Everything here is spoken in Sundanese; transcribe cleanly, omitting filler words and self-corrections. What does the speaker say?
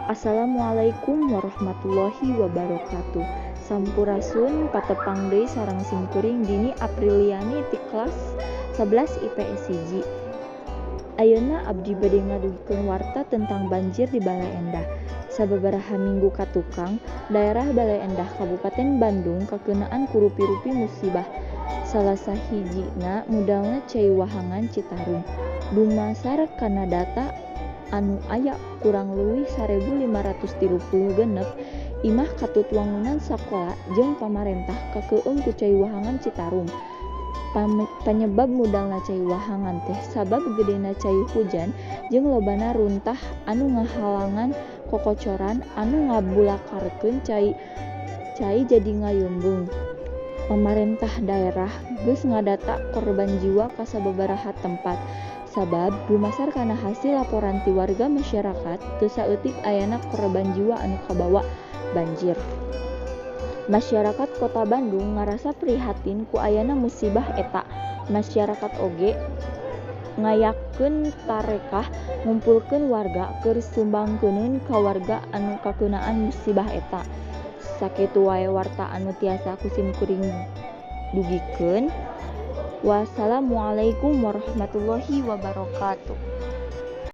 Assalamualaikum warahmatullahi wabarakatuh. Sampurasun patepang deui sareng simkuring Dini Apriliani ti kelas 11 IPS 1. Ayeuna abdi bade ngadugikeun warta tentang banjir di Balai Endah. Sababaraha minggu katukang, daerah Balai Endah Kabupaten Bandung kakeunaan ku rupi-rupi musibah. Salah sahijina mudalna Cai Wahangan Citarum. Dumasar kana data anu aya kurang leuwih 1536 imah katut wangunan sakola jeung pamarentah kakeueum ku Cai Wahangan Citarum. Panyebab mudalna Cai Wahangan teh sabab gedena cai hujan jeung lobana runtah anu ngahalangan kokocoran anu ngabulakarkeun cai jadi ngayumbung. Pamarentah daerah geus ngadata korban jiwa ka sababaraha tempat. Sabab dumasar kana hasil laporan ti warga masyarakat teu saeutik ayana korban jiwa anu kabawa banjir. Masyarakat Kota Bandung ngarasa prihatin ku ayana musibah eta. Masyarakat oge ngayakeun tarekah ngumpulkeun warga keur sumbangkeun ka warga anu kakeunaan musibah eta. Sakitu wae warta anu tiasa ku simkuring dugikeun. Wassalamualaikum warahmatullahi wabarakatuh.